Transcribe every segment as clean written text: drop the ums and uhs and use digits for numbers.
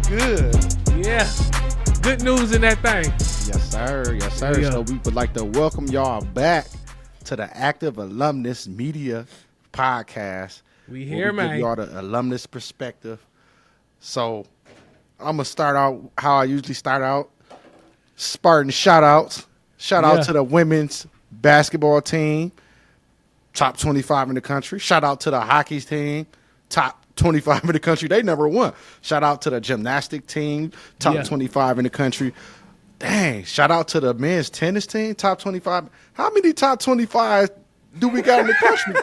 good? Yeah. Good news in that thing. Yes, sir. Yes, sir. Yeah. So we would like to welcome y'all back to the Active Alumnus Media Podcast. We here, man. Give y'all the alumnus perspective. So I'm going to start out how I usually start out. Spartan shoutouts. Shout out to the women's basketball team, top 25 in the country. Shout out to the hockey team, top 25 in the country. They never won. Shout out to the gymnastic team, top 25 in the country. Dang, shout out to the men's tennis team, top 25. How many top 25 do we got in the country?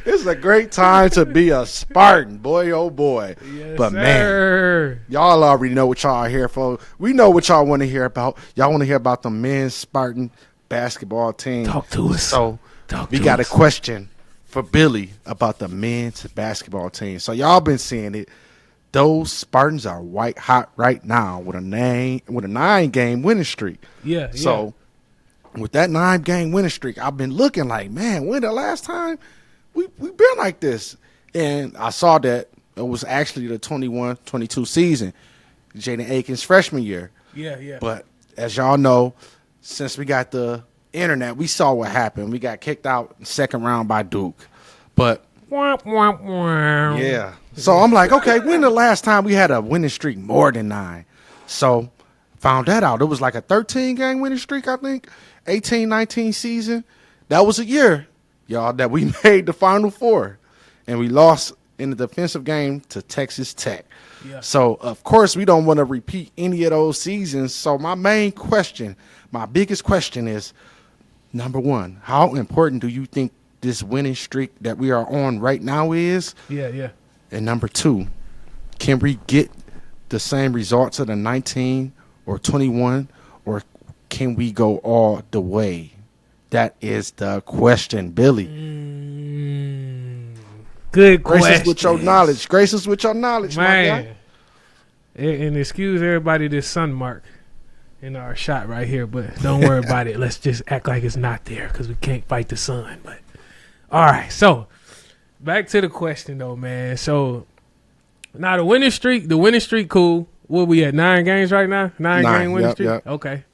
It's a great time to be a Spartan, boy, oh boy. Yes, but sir. Man, y'all already know what y'all are here for. We know what y'all want to hear about. Y'all want to hear about the men's Spartan basketball team. Talk to us. So we got a question for Billy about the men's basketball team. So y'all been seeing it. Those Spartans are white hot right now with a 9-game winning streak. Yeah. So with that 9-game winning streak, I've been looking like, man, when the last time we've been like this? And I saw that it was actually the 21-22 season, Jaden Akins' freshman year. Yeah. But as y'all know, since we got the internet, we saw what happened. We got kicked out in the second round by Duke. But yeah. So I'm like, okay, when the last time we had a winning streak more than 9? So found that out. It was like a 13-game winning streak, I think. 18-19 season. That was a year, y'all, that we made the Final Four. And we lost in the defensive game to Texas Tech. Yeah. So, of course, we don't want to repeat any of those seasons. So my biggest question is, number one, how important do you think this winning streak that we are on right now is? Yeah. And number two, can we get the same results of the 19 or 21, or can we go all the way? That is the question, Billy. Good question. Grace us with your knowledge. Grace us with your knowledge, man. My guy. And excuse everybody this sun mark in our shot right here, but don't worry about it. Let's just act like it's not there because we can't fight the sun. But all right, so back to the question though, man. So now the winning streak, cool. What we at, 9 games right now? 9-game winning streak. Yep. Okay.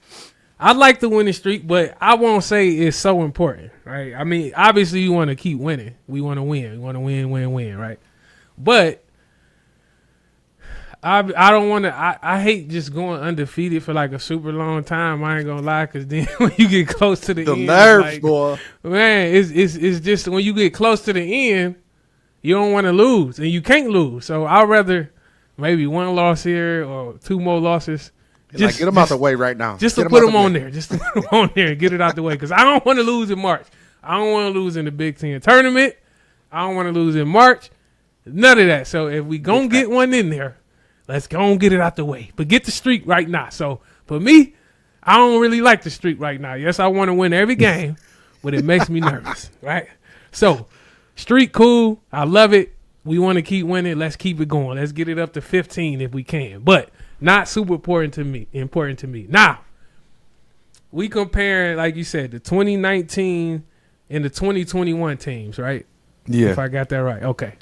I like the winning streak, but I won't say it's so important, right? I mean, obviously you want to keep winning. We want to win. We want to win, right? But I don't want to. I hate just going undefeated for like a super long time. I ain't gonna lie, because then when you get close to the end, nerves, like, boy. Man, it's just when you get close to the end, you don't want to lose, and you can't lose. So I'd rather maybe 1 loss here or 2 more losses. Just get them out the way right now. Just to put them on there. Just to put them on there and get it out the way. Because I don't want to lose in March. I don't want to lose in the Big Ten tournament. I don't want to lose in March. None of that. So if we going to get one in there, let's go and get it out the way. But get the streak right now. So for me, I don't really like the streak right now. Yes, I want to win every game, but it makes me nervous, right? So streak cool. I love it. We want to keep winning. Let's keep it going. Let's get it up to 15 if we can. But not super important to me. Now, we compare, like you said, the 2019 and the 2021 teams, right? Yeah. If I got that right. Okay.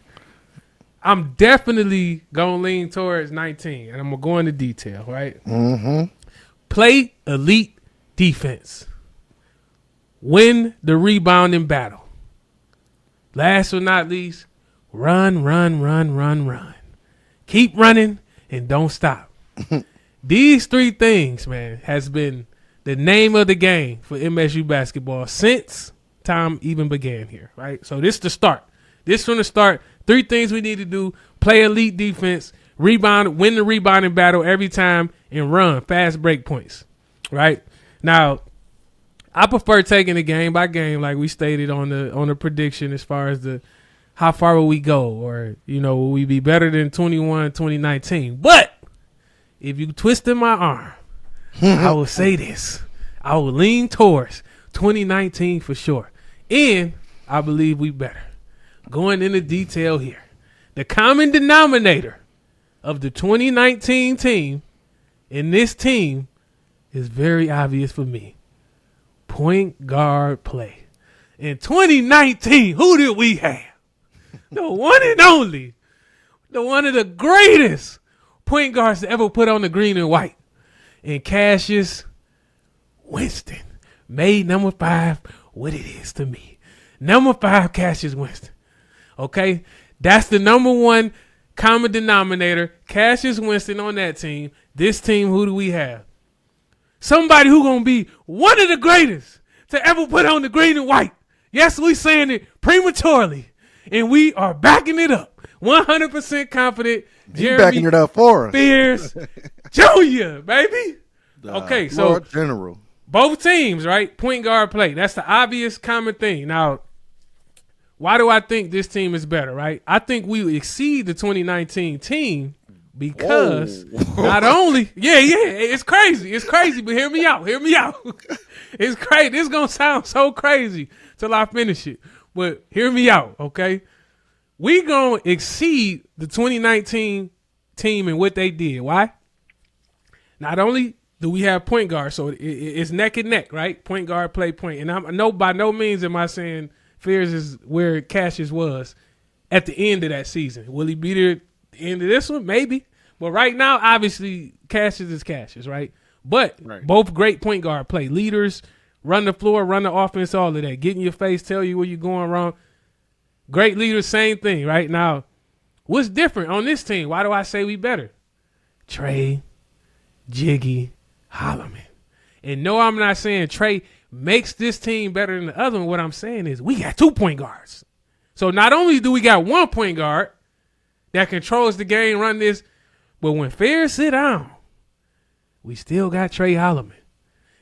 I'm definitely going to lean towards 19, and I'm going to go into detail, right? Mm-hmm. Play elite defense. Win the rebounding battle. Last but not least, run. Keep running and don't stop. These 3 things, man, has been the name of the game for MSU basketball since time even began here, right? So this is the start. This from the start. 3 things we need to do: play elite defense, rebound, win the rebounding battle every time, and run fast break points, right? Now, I prefer taking it game by game, like we stated on the prediction as far as the how far will we go, or will we be better than 2019? But if you twisted my arm, I will say this. I will lean towards 2019 for sure. And I believe we better. Going into detail here. The common denominator of the 2019 team and this team is very obvious for me. Point guard play. In 2019, who did we have? The one and only one of the greatest point guards to ever put on the green and white. And Cassius Winston made number 5 what it is to me. Number 5, Cassius Winston. Okay? That's the number one common denominator. Cassius Winston on that team. This team, who do we have? Somebody who going to be one of the greatest to ever put on the green and white. Yes, we saying it prematurely. And we are backing it up. 100% confident. Jeremy backing it up for us. Spears Jr., baby. Okay, so general. Both teams, right? Point guard play. That's the obvious common thing. Now, why do I think this team is better, right? I think we exceed the 2019 team because not only, it's crazy, but hear me out. It's crazy. This is going to sound so crazy till I finish it, but hear me out, okay? We going to exceed the 2019 team and what they did. Why? Not only do we have point guard, so it's neck and neck, right? Point guard, play point. And I by no means am I saying Fears is where Cassius was at the end of that season. Will he be there at the end of this one? Maybe. But right now, obviously, Cassius is Cassius, right? But both great point guard play. Leaders, run the floor, run the offense, all of that. Get in your face, tell you where you're going wrong. Great leaders, same thing, right? Now, what's different on this team? Why do I say we better? Trey, Jiggy, Holloman. And no, I'm not saying Trey makes this team better than the other one. What I'm saying is we got 2 point guards. So not only do we got 1 point guard that controls the game, run this, but when Fears sit down, we still got Trey Holloman.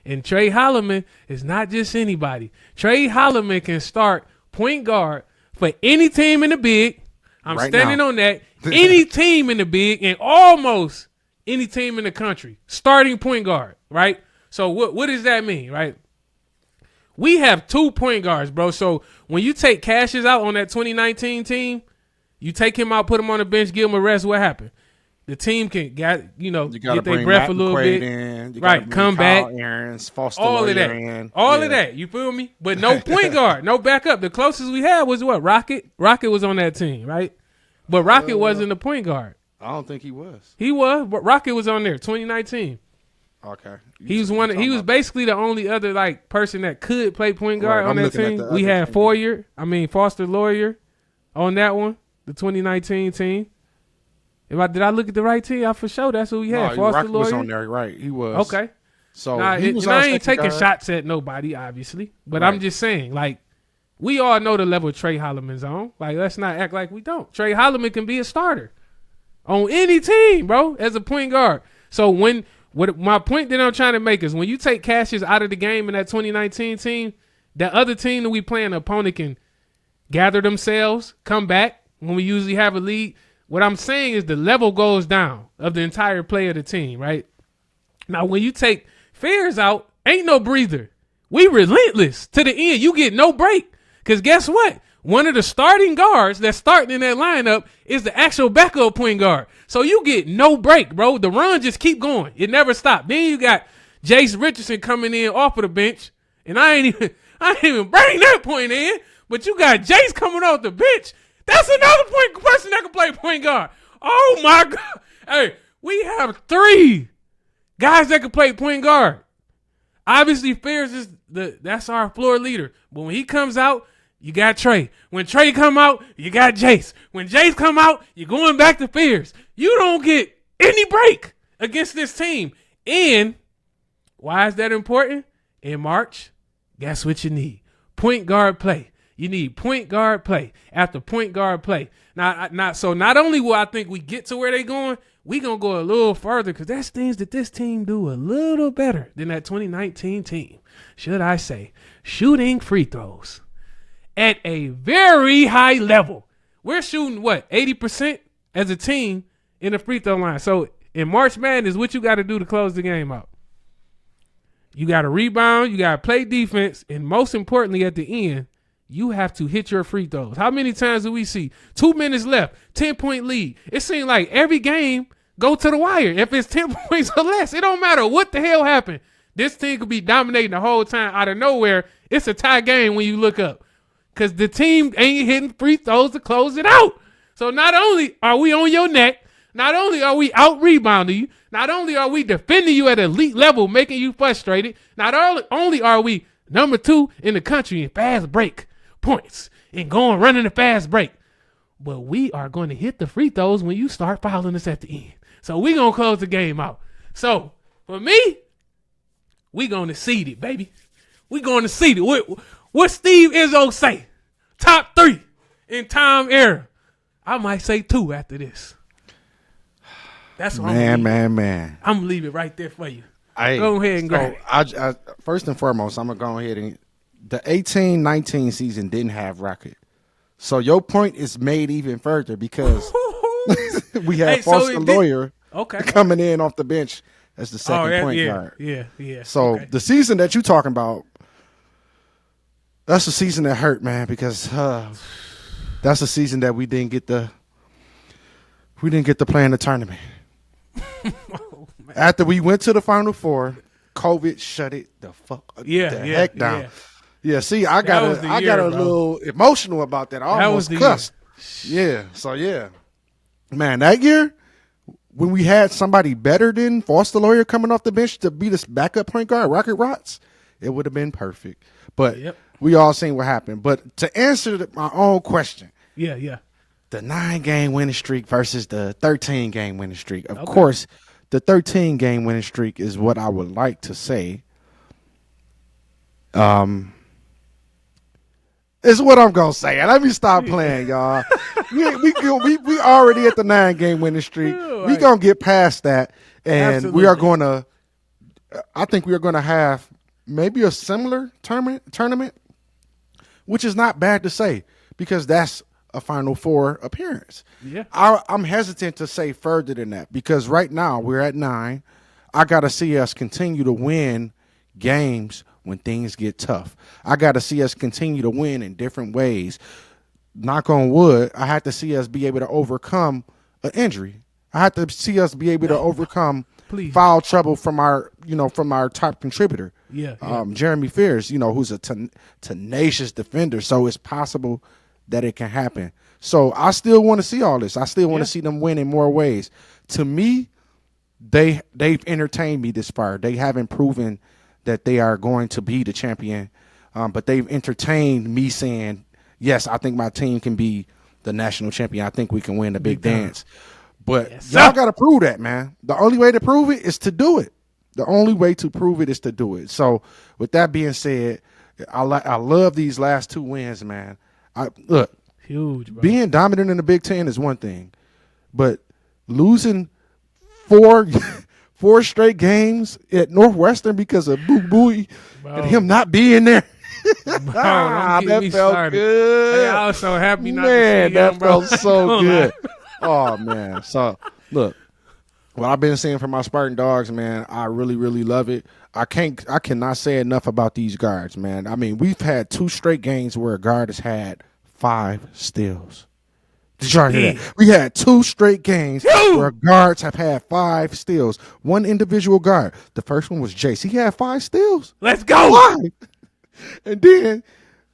And Trey Holloman is not just anybody. Trey Holloman can start point guard for any team in the big. I'm standing on that. Any team in the big and almost any team in the country. Starting point guard, right? So what does that mean, right? We have 2 point guards, bro. So when you take Cassius out on that 2019 team, you take him out, put him on the bench, give him a rest, what happened? The team can get their breath a little bit. Right, come back. Aaron's, Foster all of that. All of that. You feel me? But no point guard, no backup. The closest we had was what? Rocket? Rocket was on that team, right? But Rocket wasn't a point guard. I don't think he was. He was, but Rocket was on there, 2019. Okay. He was basically the only other person that could play point guard on that team. We had Foster Lawyer on that one, the 2019 team. Did I look at the right team? I for sure that's who we had. Foster Rocket Lawyer was on there, right? He was. Okay. So I ain't taking shots at nobody, obviously, but I'm just saying, we all know the level Trey Holloman's on. Let's not act like we don't. Trey Holloman can be a starter on any team, bro, as a point guard. So my point that I'm trying to make is when you take Cassius out of the game in that 2019 team, that other team that we play, an opponent can gather themselves, come back when we usually have a lead. What I'm saying is the level goes down of the entire play of the team, right? Now, when you take Fears out, ain't no breather. We relentless to the end. You get no break. Because guess what? One of the starting guards that's starting in that lineup is the actual backup point guard. So you get no break, bro. The run just keep going. It never stops. Then you got Jace Richardson coming in off of the bench. And I ain't even bring that point in. But you got Jace coming off the bench. That's another person that can play point guard. Oh, my God. Hey, we have 3 guys that can play point guard. Obviously, Fears is that's our floor leader. But when he comes out, you got Trey. When Trey come out, you got Jace. When Jace come out, you're going back to Fears. You don't get any break against this team. And why is that important? In March, guess what you need? Point guard play. You need point guard play after point guard play. So not only will I think we get to where they going, we going to go a little further because there's things that this team do a little better than that 2019 team. Should I say, shooting free throws at a very high level. We're shooting, 80% as a team in the free throw line. So in March Madness, what you got to do to close the game out? You got to rebound, you got to play defense, and most importantly at the end, you have to hit your free throws. How many times do we see 2 minutes left, 10-point lead? It seems like every game go to the wire. If it's 10 points or less, it don't matter what the hell happened. This team could be dominating the whole time. Out of nowhere, it's a tie game when you look up because the team ain't hitting free throws to close it out. So not only are we on your neck, not only are we out rebounding you, not only are we defending you at elite level, making you frustrated, not only are we number 2 in the country in fast break points and running a fast break, but we are going to hit the free throws when you start fouling us at the end. So we're going to close the game out. So for me, we going to seed it, baby. We going to seed it. What Steve Izzo say? Top 3 in time era. I might say 2 after this. That's what man. I'm going to leave it right there for you. Go ahead and grab it. First and foremost, I'm going to go ahead and the 18-19 season didn't have record. So your point is made even further because we had Foster Lawyer coming in off the bench as the second point guard. Yeah. So the season that you're talking about, that's the season that hurt, man, because that's the season that we didn't get to play in the tournament. After we went to the Final Four, COVID shut it the heck down. Yeah, see, I got a little emotional about that. I almost cussed. Yeah, so yeah. Man, that year, when we had somebody better than Foster Lawyer coming off the bench to be this backup point guard, Rocket Rots, it would have been perfect. But we all seen what happened. But to answer my own question. Yeah. The 9-game winning streak versus the 13-game winning streak. Of course, the 13-game winning streak is what I would like to say. It's what I'm gonna say. Let me stop playing, y'all. we already at the 9-game winning streak. We gonna get past that, and Absolutely. we are gonna. I think we are gonna have maybe a similar tournament, which is not bad to say because that's a Final Four appearance. Yeah, I'm hesitant to say further than that because right now we're at 9. I gotta see us continue to win games when things get tough. I got to see us continue to win in different ways. Knock on wood, I had to see us be able to overcome an injury. I had to see us be able to overcome foul trouble from our top contributor. Jeremy Fears, who's a tenacious defender. So it's possible that it can happen. So I still want to see all this. I still want to see them win in more ways. To me, they've entertained me this far. They haven't proven that they are going to be the champion, but they've entertained me saying, yes, I think my team can be the national champion. I think we can win the big dance. But y'all got to prove that, man. The only way to prove it is to do it. The only way to prove it is to do it. So with that being said, I love these last 2 wins, man. Look, huge, bro. Being dominant in the Big Ten is one thing, but losing 4 straight games at Northwestern because of Boo Booey and him not being there. That felt good. I was so happy not to see him, that bro. felt so good. Oh, man. So, look, what I've been seeing from my Spartan dogs, man, I really, really love it. I cannot say enough about these guards, man. I mean, we've had 2 straight games where a guard has had 5 steals. Did y'all hear that? We had 2 straight games where guards have had 5 steals. One individual guard. The first one was Jace. He had 5 steals. Let's go. 5. And then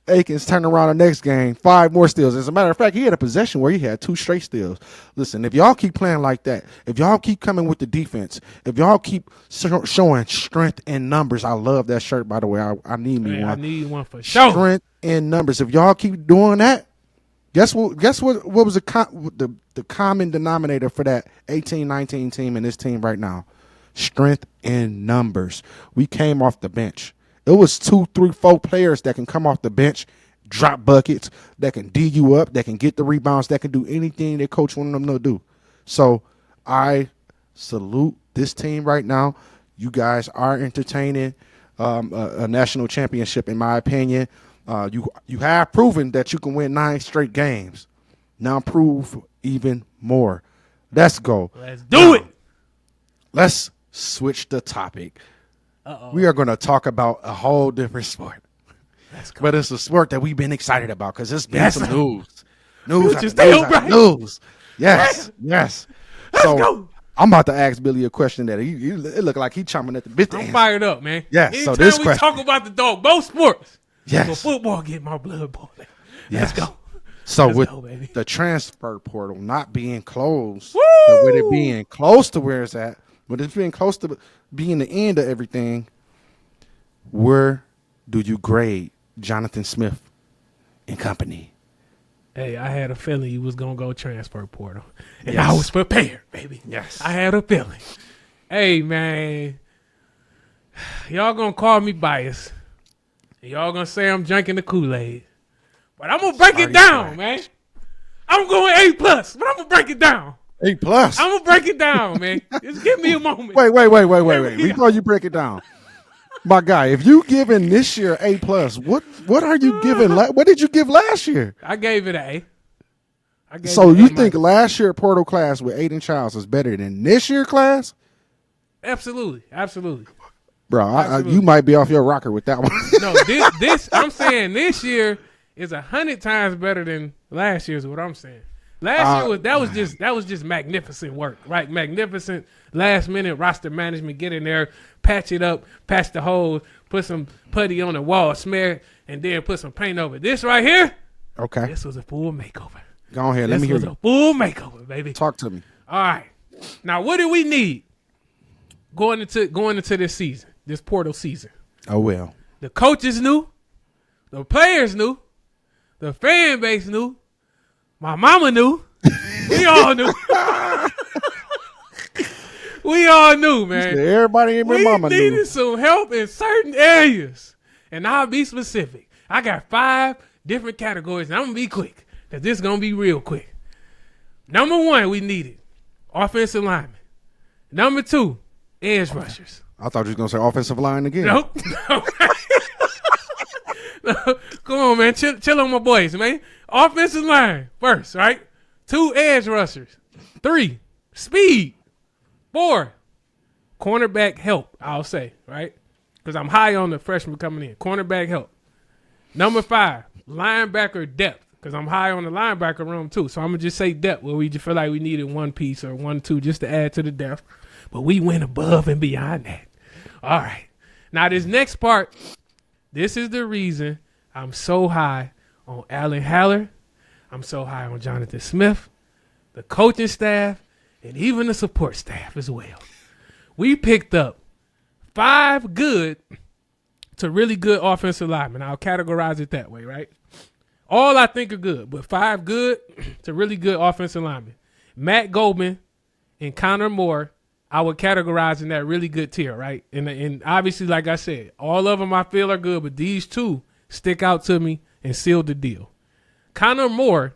Akins turned around the next game, 5 more steals. As a matter of fact, he had a possession where he had 2 straight steals. Listen, if y'all keep playing like that, if y'all keep coming with the defense, if y'all keep showing strength in numbers, I love that shirt, by the way. I need me one. I need one for sure. Strength in numbers. If y'all keep doing that, guess what was the common denominator for that 18-19 team and this team right now? Strength in numbers. We came off the bench. It was 2, 3, 4 players that can come off the bench, drop buckets, that can D you up, that can get the rebounds, that can do anything that coach wanted them to do. So I salute this team right now. You guys are entertaining a national championship, in my opinion. You have proven that you can win 9 straight games. Now prove even more. Let's go. Let's do it. Let's switch the topic. We are going to talk about a whole different sport. But it's a sport that we've been excited about because it's been some news. News. Yes. Yes. Let's go. I'm about to ask Billy a question that it looked like he's chomping at the bit. I'm fired up, man. Yeah. Anytime So this we question. talk about the dog, both sports. Yes. So football get my blood boiling. Yes. Let's go. So Let's with go, baby. the transfer portal not being closed, Woo! but with it being close to where it's at, but it's being close to being the end of everything, where do you grade Jonathan Smith and company? Hey, I had a feeling you was going to go transfer portal. And Yes. I was prepared, baby. Yes. I had a feeling. Hey, man. Y'all going to call me biased. Y'all going to say I'm drinking the Kool-Aid. But I'm going to break it down, man. I'm going A+, but I'm going to break it down. A+. I'm going to break it down, man. Just give me a moment. Wait. Before you break it down. My guy, if you giving this year A+, what are you giving? What did you give last year? I gave it an A. So you think last year portal class with Aiden Childs is better than this year class? Absolutely. Bro, you might be off your rocker with that one. No, this I'm saying this year is 100 times better than last year's. What I'm saying. Last year was just magnificent work, right? Magnificent last minute roster management. Get in there, patch it up, patch the holes, put some putty on the wall, smear, and then put some paint over. This right here, Okay. this was a full makeover. Go ahead. Let me hear This was you. a full makeover, baby. Talk to me. All right. Now, what do we need going into this season, this portal season? Oh, well. The coaches knew, the players knew, the fan base knew, my mama knew, we all knew. We all knew, man. Everybody and my mama We needed knew. some help in certain areas. And I'll be specific. I got 5 different categories, and I'm going to be quick, because this is going to be real quick. Number 1, we needed offensive linemen. Number 2, edge rushers. I thought you was going to say offensive line again. Nope. Come on, man. Chill on my boys, man. Offensive line first, right? 2 edge rushers. 3, speed. 4, cornerback help, I'll say, right? Because I'm high on the freshman coming in. Cornerback help. Number 5, linebacker depth, because I'm high on the linebacker room too. So I'm going to just say depth where we just feel like we needed 1 piece or 1, 2 just to add to the depth. But we went above and beyond that. All right. Now this next part, this is the reason I'm so high on Alan Haller. I'm so high on Jonathan Smith, the coaching staff, and even the support staff as well. We picked up 5 good to really good offensive linemen. I'll categorize it that way, right? All I think are good, but 5 good to really good offensive linemen. Matt Goldman and Connor Moore, I would categorize in that really good tier, right? And obviously, like I said, all of them I feel are good, but these 2 stick out to me and seal the deal. Connor Moore,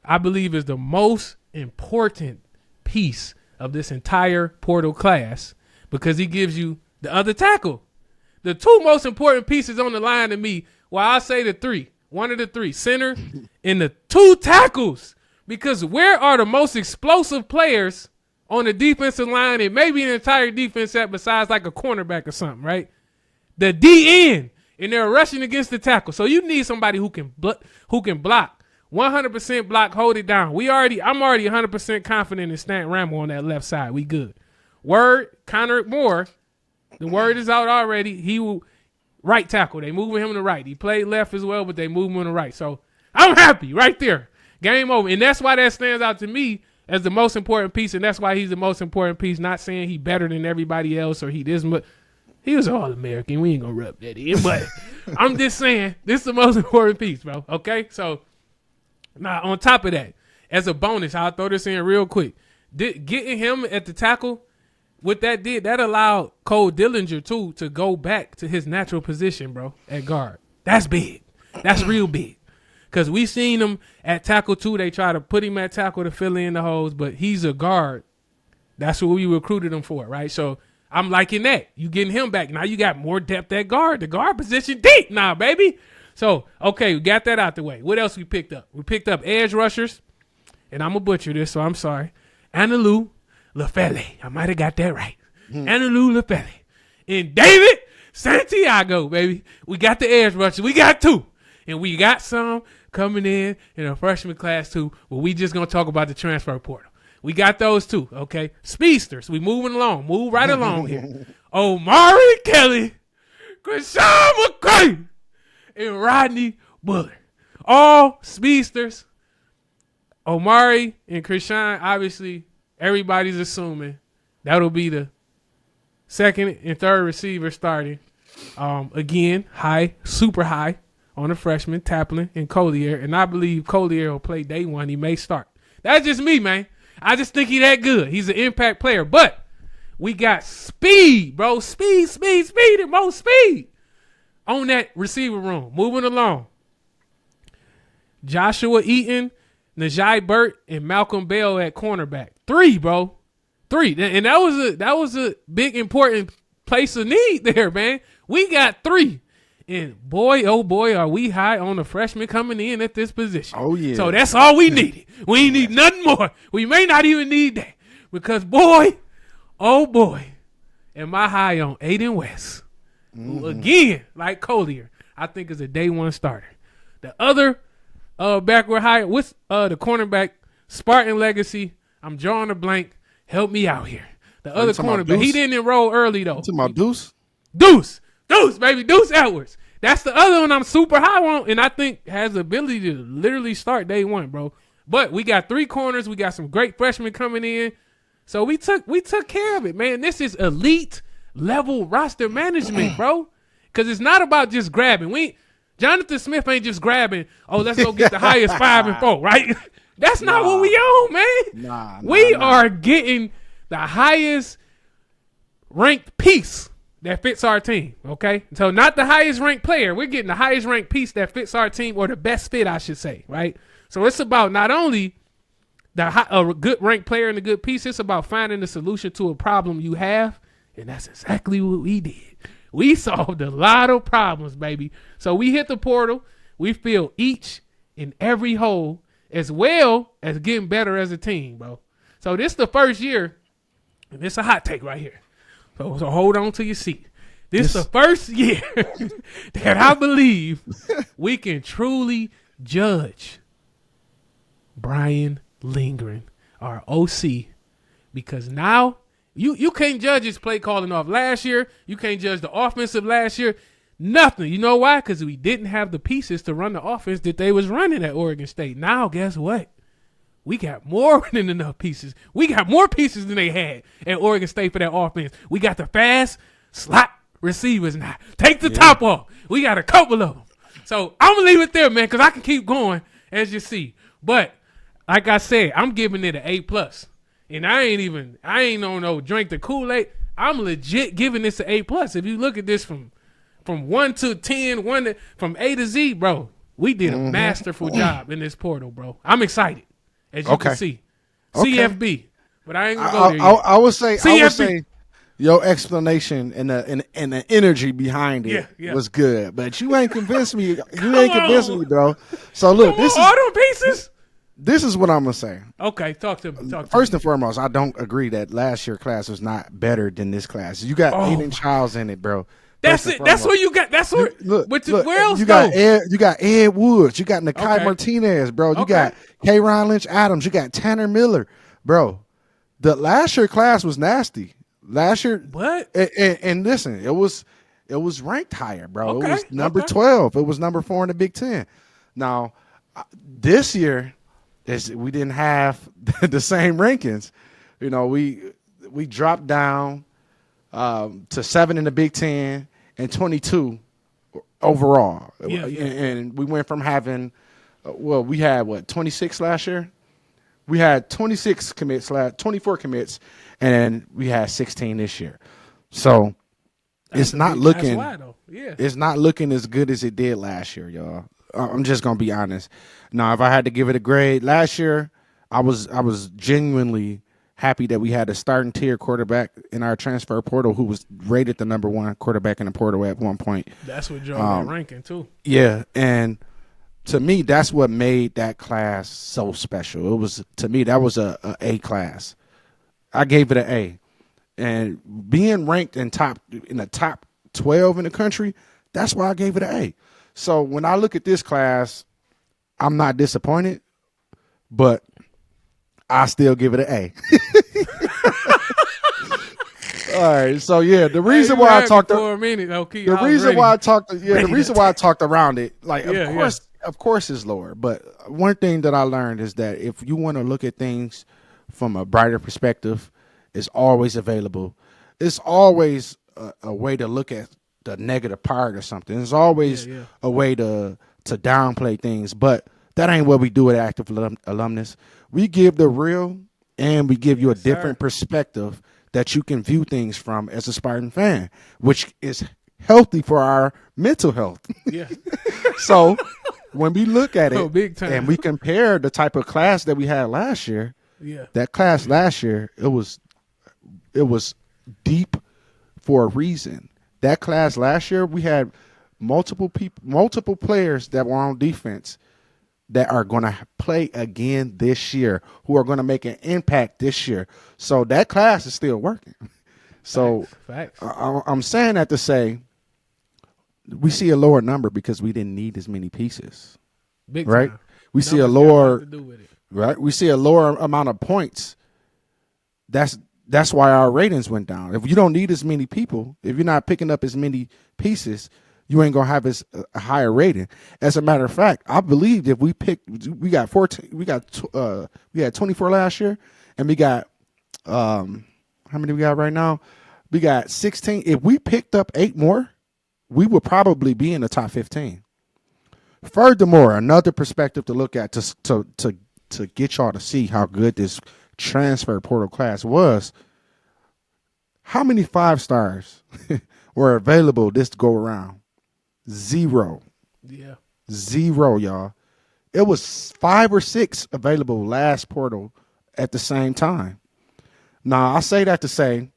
I believe, is the most important piece of this entire portal class because he gives you the other tackle. The 2 most important pieces on the line to me, well, I say the 3, one of the 3, center and the 2 tackles, because where are the most explosive players on the defensive line and maybe an entire defense set besides like a cornerback or something, right? The DN, and they're rushing against the tackle. So you need somebody who can block, 100% block, hold it down. I'm already 100% confident in Stan Rambo on that left side. We good. Word, Connor Moore, the word is out already. He will right tackle. They moving him to right. He played left as well, but they move him to right. So I'm happy right there. Game over. And that's why that stands out to me as the most important piece, and that's why he's the most important piece. Not saying he better than everybody else or he this, but he was All-American. We ain't going to rub that in. But I'm just saying this is the most important piece, bro. Okay? So now on top of that, as a bonus, I'll throw this in real quick. Getting him at the tackle, what that did, that allowed Cole Dillinger, too, to go back to his natural position, bro, at guard. That's big. That's real big. Because we seen him at tackle, too. They try to put him at tackle to fill in the holes, but he's a guard. That's what we recruited him for, right? So I'm liking that. You getting him back. Now you got more depth at guard. The guard position deep now, baby. So, okay, we got that out the way. What else we picked up? We picked up edge rushers, and I'm going to butcher this, so I'm sorry. Analu Lefele. I might have got that right. Analu Lefele. And David Santiago, baby. We got the edge rushers. We got 2. And we got some coming in a freshman class, too, but we just going to talk about the transfer portal. We got those, too, okay? Speedsters. We moving along. Move right along here. Omari Kelly, Krishan McCray, and Rodney Bullard. All speedsters, Omari and Krishan, obviously, everybody's assuming that'll be the second and third receiver starting. Again, super high on the freshman, Taplin and Collier. And I believe Collier will play day one. He may start. That's just me, man. I just think he's that good. He's an impact player. But we got speed, bro. Speed, and more speed on that receiver room. Moving along. Joshua Eaton, Najee Burt, and Malcolm Bell at cornerback. 3, bro. 3. And that was a big, important place of need there, man. We got 3. And boy, oh boy, are we high on the freshmen coming in at this position. Oh, yeah. So that's all we needed. We ain't need nothing more. We may not even need that. Because boy, oh boy, am I high on Aiden West. Who, again, like Collier, I think is a day one starter. The other backward high, what's the cornerback, Spartan legacy? I'm drawing a blank. Help me out here. The other cornerback. He didn't enroll early, though. You talking about Deuce? Deuce, baby. Deuce Edwards. That's the other one I'm super high on, and I think has the ability to literally start day one, bro. But we got 3 corners. We got some great freshmen coming in. So we took care of it, man. This is elite level roster management, bro. Because it's not about just grabbing. Jonathan Smith ain't just grabbing, let's go get the highest 5 and 4, right? That's not what we on, man. We are getting the highest ranked piece that fits our team, okay? So not the highest ranked player. We're getting the highest ranked piece that fits our team, or the best fit, I should say, right? So it's about not only a good ranked player and a good piece, it's about finding a solution to a problem you have, and that's exactly what we did. We solved a lot of problems, baby. So we hit the portal. We fill each and every hole, as well as getting better as a team, bro. So this is the first year, and it's a hot take right here. So hold on to your seat. This is the first year that I believe we can truly judge Brian Lindgren, our OC, because now you can't judge his play calling off last year. You can't judge the offensive last year. Nothing. You know why? Because we didn't have the pieces to run the offense that they was running at Oregon State. Now, guess what? We got more than enough pieces. We got more pieces than they had at Oregon State for that offense. We got the fast slot receivers now. Take the top off. We got a couple of them. So I'm going to leave it there, man, because I can keep going, as you see. But like I said, I'm giving it an A+. And I ain't on no drink the Kool-Aid. I'm legit giving this an A+. If you look at this from 1 to 10, from A to Z, bro, we did a masterful job in this portal, bro. I'm excited. As you can see. CFB. But I ain't going to go there yet. I would say your explanation and the energy behind it was good. But you ain't convinced me. You ain't convinced me, bro. So, look. All them pieces? This is what I'm going to say. Okay, talk to me. First and foremost, I don't agree that last year's class was not better than this class. You got Aiden Childs in it, bro. That's it. That's what you got. That's what. Look, where else? You got Ed Woods. You got Nakai Martinez, bro. You got K-Ron Lynch Adams. You got Tanner Miller, bro. The last year class was nasty. Last year, what? And listen, it was ranked higher, bro. It was number 12. It was number 4 in the Big Ten. Now, this year, we didn't have the same rankings. You know, we dropped down to 7 in the Big Ten. And 22 overall. Yeah. And we went from having, we had, 26 last year? We had 26 commits, 24 commits, and we had 16 this year. So it's not looking it's not looking as good as it did last year, y'all. I'm just going to be honest. Now, if I had to give it a grade, last year I was genuinely happy that we had a starting tier quarterback in our transfer portal who was rated the number 1 quarterback in the portal at one point. That's what drove that ranking too. Yeah, and to me, that's what made that class so special. It was, to me, that was a class. I gave it an A, and being ranked in the top 12 in the country, that's why I gave it an A. So when I look at this class, I'm not disappointed, but I still give it an A. All right, so the reason why I talked for a minute, the reason why I talked around it, like of of course it's lower. But one thing that I learned is that if you want to look at things from a brighter perspective, it's always available. It's always a way to look at the negative part or something. There's always a way to downplay things, but that ain't what we do at Active Alumnus. We give the real, and we give you a different perspective that you can view things from as a Spartan fan, which is healthy for our mental health. Yeah. So when we look at it big time. and we compare the type of class that we had last year, that class last year, it was deep for a reason. That class last year, we had multiple players that were on defense that are going to play again this year, who are going to make an impact this year. So that class is still working. So Facts. I'm saying that to say we see a lower number because we didn't need as many pieces. Big right? Time. We see a lower right. We see a lower amount of points. That's why our ratings went down. If you don't need as many people, if you're not picking up as many pieces, you ain't gonna have a higher rating. As a matter of fact, I believe if we got 14, we had 24 last year, and we got how many we got right now? We got 16. If we picked up 8 more, we would probably be in the top 15. Furthermore, another perspective to look at to get y'all to see how good this transfer portal class was. How many 5-stars were available this go around? 0. Yeah. 0, y'all. It was 5 or 6 available last portal at the same time. Now, I say that to say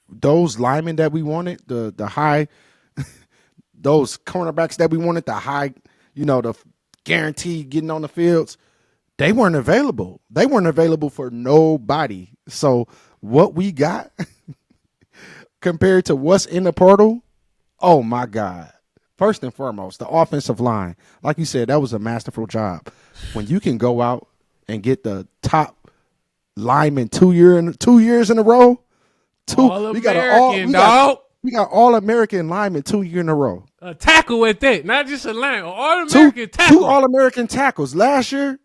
those linemen that we wanted, the high, those cornerbacks that we wanted, the high, the guaranteed getting on the fields, they weren't available. They weren't available for nobody. So what we got compared to what's in the portal, oh, my God. First and foremost, the offensive line. Like you said, that was a masterful job. When you can go out and get the top lineman 2 years in a row. We got All-American linemen 2 years in a row. A tackle at that, not just a line. All-American tackle. 2 All-American tackles. Last year,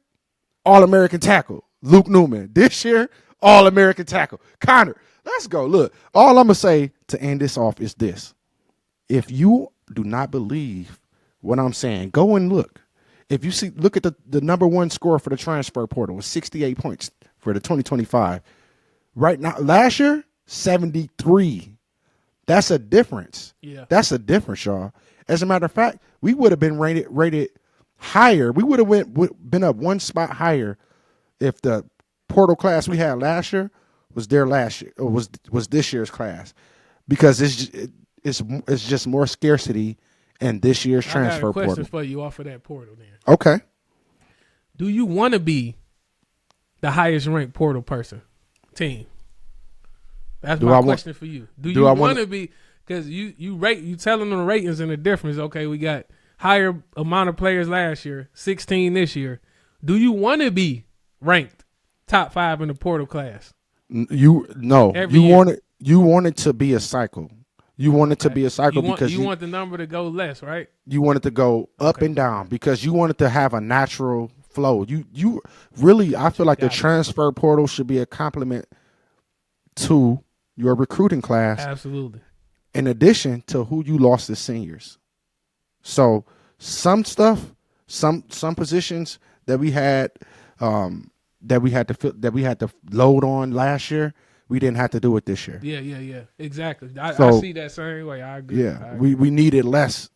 All-American tackle. Luke Newman. This year, All-American tackle. Connor, let's go. Look, all I'm going to say to end this off is this. If you do not believe what I'm saying, go and look. If you look at the number one score for the transfer portal was 68 points for the 2025. Right now, last year, 73. That's a difference. Yeah. That's a difference, y'all. As a matter of fact, we would have been rated higher. We would have been up 1 spot higher if the portal class we had last year was there last year, or was this year's class, because it's just more scarcity in this year's transfer portal. I got a question for you off of that portal then. Okay. Do you want to be the highest ranked portal team? That's my question for you. Do you want to be, because you telling them the ratings and the difference. Okay, we got higher amount of players last year, 16 this year. Do you want to be ranked top 5 in the portal class? You want it to be a cycle. You want it to be a cycle because you want the number to go less, right? You want it to go up and down because you want it to have a natural flow. You really, I feel like the transfer portal should be a complement to your recruiting class. Absolutely. In addition to who you lost as seniors. So some stuff, some positions that we had to load on last year, we didn't have to do it this year. Yeah. Exactly. I see that same way. I agree. Yeah, we needed less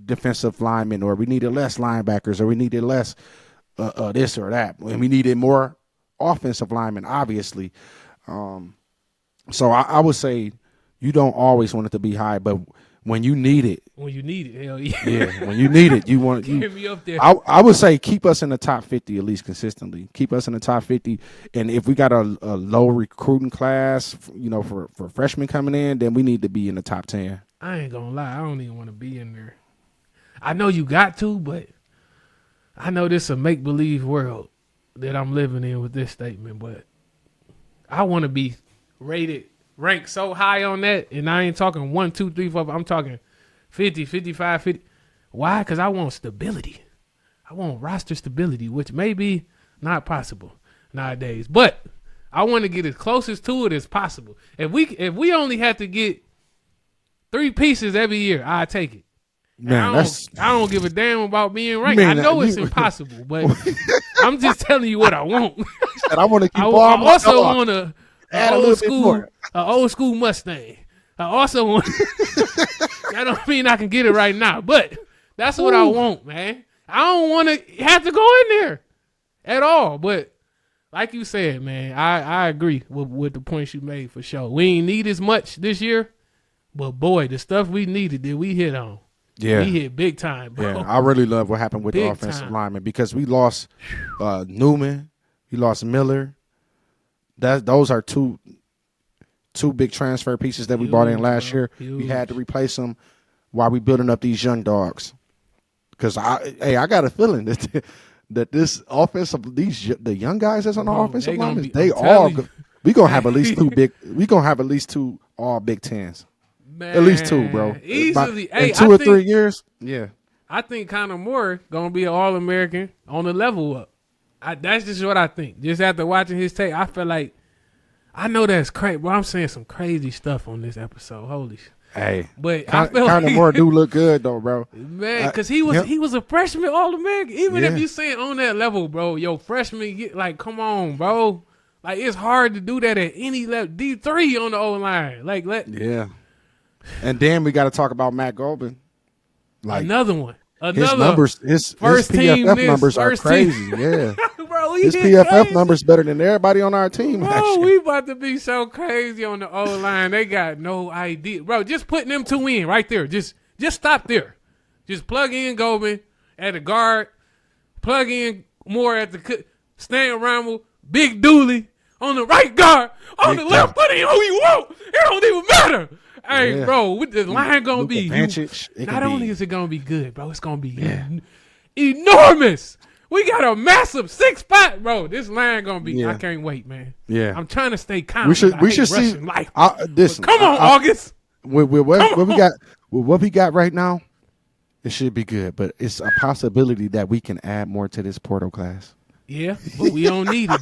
defensive linemen, or we needed less linebackers, or we needed less this or that, and we needed more offensive linemen, obviously. So I would say you don't always want it to be high, but when you need it. Hell yeah. Yeah, when you need it, you want it. Get me up there. I would say keep us in the top 50 at least consistently. Keep us in the top 50. And if we got a low recruiting class, for freshmen coming in, then we need to be in the top 10. I ain't going to lie. I don't even want to be in there. I know you got to, but I know this is a make-believe world that I'm living in with this statement, but I want to be ranked so high on that, and I ain't talking 1, 2, 3, 4. I'm talking 50, 55, 50. Why? Because I want stability. I want roster stability, which may be not possible nowadays. But I want to get as closest to it as possible. If we only had to get 3 pieces every year, I'd take it. Man, I don't give a damn about being ranked. I know it's impossible, but I'm just telling you what I want. And I want to keep I also want an old school Mustang. I also want. That don't mean I can get it right now, but that's what I want, man. I don't want to have to go in there at all. But like you said, man, I agree with the points you made for sure. We ain't need as much this year, but boy, the stuff we needed that we hit on. Yeah, we hit big time, bro. Yeah, I really love what happened with the offensive lineman because we lost Newman, we lost Miller. Those are two big transfer pieces that we brought in last year. We had to replace them while we building up these young dogs. Because I got a feeling that this offensive the young guys that's on the offensive line, we gonna have at least two all Big Tens. Man, at least 2, bro. Easily. In 2 or 3 years. Yeah. I think Connor Moore going to be an All-American on the level up. That's just what I think. Just after watching his tape, I feel like, I know that's crazy, bro. I'm saying some crazy stuff on this episode. Holy shit. Hey. But I feel Connor like, Moore do look good, though, bro. Man, because he was a freshman All-American. Even if you saying on that level, bro, yo, freshman, come on, bro. Like, it's hard to do that at any level. D3 on the O-line. Yeah. And then we got to talk about Matt Golden. Another one. His numbers, his PFF numbers are crazy. Yeah. Bro, his PFF numbers better than everybody on our team. Bro, we about to be so crazy on the O-line. They got no idea. Bro, just putting them 2 in right there. Just stop there. Just plug in Golden at the guard. Plug in Moore at the Stan Rammel. Big Dooley on the right guard. On the left, put in who you want. It don't even matter. Hey, bro, with the line gonna be not only is it gonna be good, bro, it's gonna be enormous. We got a massive 6-spot, bro. This line gonna be. I can't wait, man. Yeah, I'm trying to stay calm. We should see. Life. Come on, August. With what we got right now, it should be good. But it's a possibility that we can add more to this portal class. Yeah, but we don't need it.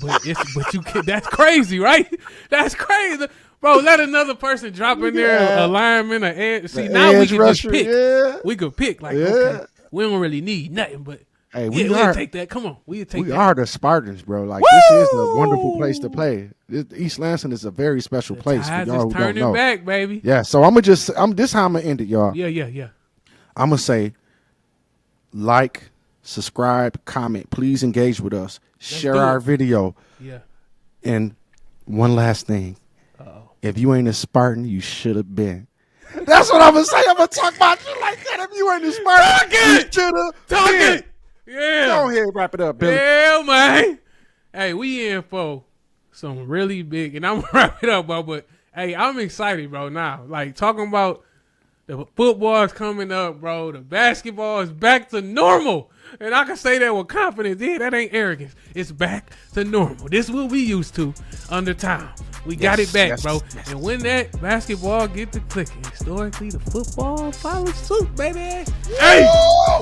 But you can. That's crazy, right? That's crazy. Bro, let another person drop in there, a lineman, an edge. See, now we can just pick. Yeah. We could pick. Okay, we don't really need nothing, but we'll take that. Come on. We are the Spartans, bro. Like, this is a wonderful place to play. East Lansing is a very special place for y'all who don't know. Back, baby. Yeah, so this how I'm going to end it, y'all. Yeah. I'm going to say, like, subscribe, comment. Please engage with us. Share our video. Yeah. And one last thing. If you ain't a Spartan, you should have been. That's what I'm going to say. I'm going to talk about you like that. If you ain't a Spartan, you should have been. Yeah. Go ahead and wrap it up, Billy. Yeah, man. Hey, we in for some really big, and I'm going to wrap it up, bro. But, hey, I'm excited, bro, now. Like, talking about the football is coming up, bro. The basketball is back to normal. And I can say that with confidence. Yeah, that ain't arrogance. It's back to normal. This is what we used to under time. We got it back, bro. Yes. And when that basketball get to clicking, historically, the football follows suit, baby. Hey,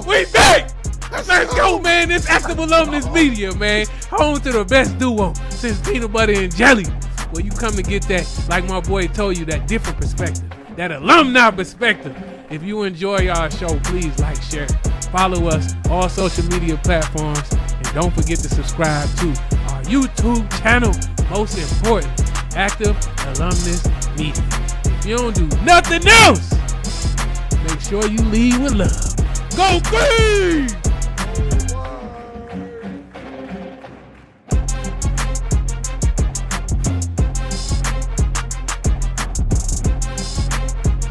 we back. Let's go, man. This Active Alumnus Media, man. Home to the best duo since peanut butter and jelly. Where you come to get that, like my boy told you, that different perspective. That alumni perspective. If you enjoy our show, please like, share, follow us, all social media platforms, and don't forget to subscribe to our YouTube channel. Most important, Active Alumnus Media. If you don't do nothing else, make sure you lead with love. Go Green!